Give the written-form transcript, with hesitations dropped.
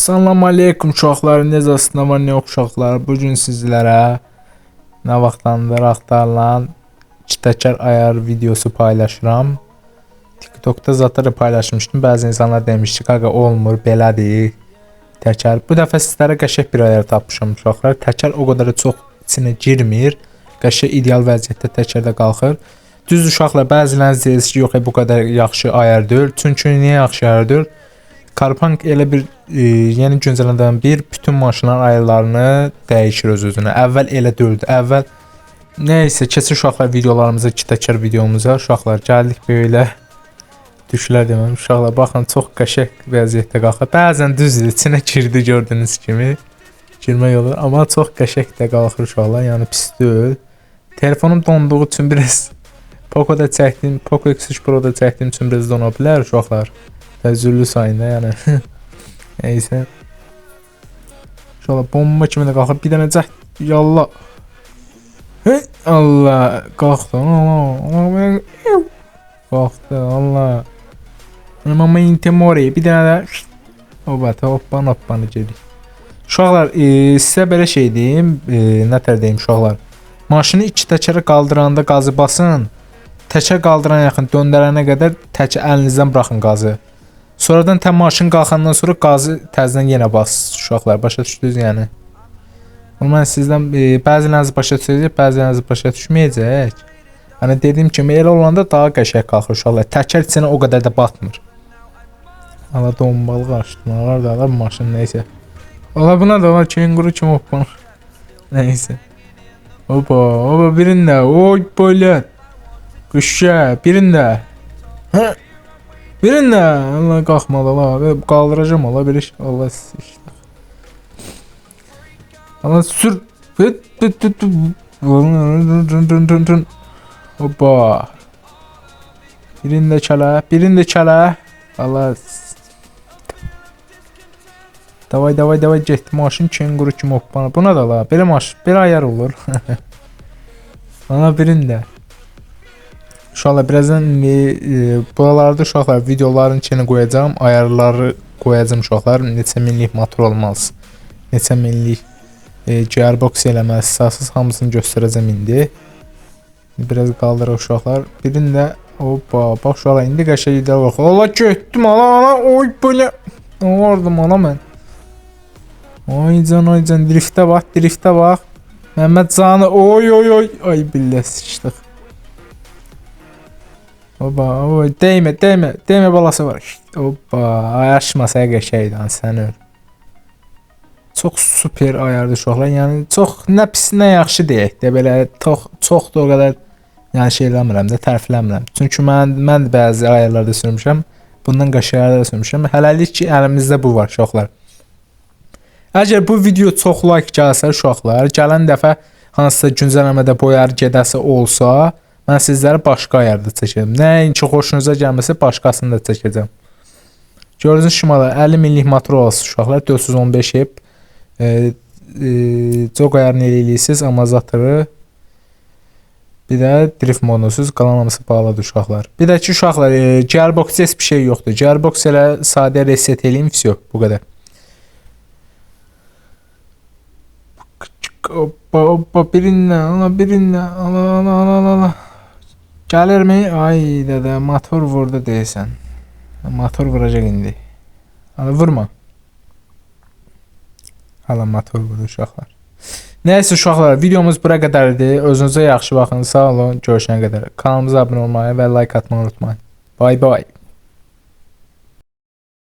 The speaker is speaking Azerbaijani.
Salam aleykum uşaqlar, necəsiniz, nə var, nə yox uşaqlar? Bugün sizlərə nə vaxtdandır axtarılan çitəkər ayar videosu paylaşıram. TikTokda zaten paylaşmışdım. Bəzi insanlar demişdi, qaqa olmur, belədir. Təkər. Bu dəfə sizlərə qəşəng bir ayar tapmışam uşaqlar. Təkər o qədər çox içinə girmir. Qəşəng ideal vəziyyətdə təkərdə qalxır. Düz uşaqlar, bəziləriniz deyirsiniz ki, yox, bu qədər yaxşı ayar deyil. Çünki niyə yaxşı ayar deyil? Karpank elə bir yeni güncəlləndən bir bütün maşınların ayarlarını dəyişir öz-özünə. Əvvəl elə deyildi. Əvvəl nəysə keçin uşaqlar videolarımıza, kitəkər videomuza uşaqlar gəldik belə düşlər deməm. Uşaqlar baxın çox qəşəng vəziyyətdə qalxır. Bəzən düzdür, içinə girdi gördüyünüz kimi. Girmək olur, amma çox qəşəng də qalxır uşaqlar. Yəni pis deyil. Telefonum donduğu üçün biraz Poco'da çəkdim, Poco X3 Pro'da çəkdim üçün biraz dona bilər uşaqlar. Təzürlü sayında yəni. Neysə. Şöyle bomba kimi də qalxır. Bir dənə cəhd. Yallah. Hey Allah. Qalxdı. Allah. Qalxdı. Allah. Mama intemori. Bir dənə də. Hoppan gedik. Uşaqlar, sizə belə şey deyim. Nətər deyim uşaqlar. Maşını iki təkərə qaldıranda qazı basın. Təkər qaldıran yaxın döndərənə qədər təkər əlinizdən buraxın qazı. Sonradan təm maşın qalxandan sonra qazı təzədən yenə bas uşaqlar. Başa düşdünüz yəni. Mən sizdən bəziləriniz başa düşəcək, bəziləriniz başa düşməyəcək. Hani dediyim kimi elə olanda daha qəşəng qalxır uşaqlar. Təkər içinə o qədər də batmır. Allah dombalıq açdım. Harda da maşın nəysə. Allah buna da var kenguru kimi hoppanır. Nəysə. Opa birində. Oy böyle. Qışa birində. Hə. Birində. Allah qalxmadı Allah. Qaldıracağım Allah bir iş. Allah işte. Allah sür. Hoppa. Birində çələ. Allah. Davay getdi. Maşın kenguru kimi hoppanır. Buna da la. Belə maşın. Belə ayar olur. Allah birində. Uşaqlar birazdan buralarda uşaqlar videoların içine qoyacağım, ayarları qoyacağım uşaqlar. Neçə minlik motor olmaz, neçə minlik gearbox eləməz, əsasız hamısını göstərəcəm indi. Biraz qaldıraq uşaqlar. Birində hoppa, bax uşaqlar indi qəşəng ideal baxır. Allah getdim ana, oy belə. Nə vardım ana mən? Ay can driftə bax. Məhəmməd canı oy. Ay billah sıçdıq. Oba, değmə balası var. Oba, aşmasa qəşəngdir sən öl. Çox super ayardı uşaqlar. Yəni çox nə pis, nə yaxşı deyək də belə çox da o qədər yəni şey eləmirəm də, tərifləmirəm. Çünki mən bəzi ayarlarda sürmüşəm. Bundan qəşənglərdə sürmüşəm. Hələlik ki əlimizdə bu var uşaqlar. Əgər bu video çox like gəlsə uşaqlar, gələn dəfə hansısa güncəlləmədə bu ayar gedəsi olsa, mən sizlərə başqa ayarda çəkəcəm. Nəinki xoşunuza gəlməsə başqasını da çəkəcəm. Gördüyünüz kimi 50 minlik motor olsun uşaqlar, 415 hep. Çox ayarını eləyirsiniz, amortizatoru. Bir də drift modusuz, qalan hamısı bağlıdır uşaqlar. Bir də ki uşaqlar, gearbox heç bir şey yoxdur. Gearbox elə sadə reset eləyim, vəsiyo, bu qədər. Hoppa birinlə, Allah. Gəlir mi? Ay dədə, motor vurdu deyəsən. Motor vuracaq indi. Hala vurma. Hala motor vurdu uşaqlar. Nəysə uşaqlar, videomuz bura qədərdir. Özünüzə yaxşı baxın, sağ olun, görüşənə qədər. Kanalımıza abunə olmayı və like atmayı unutmayın. Bye.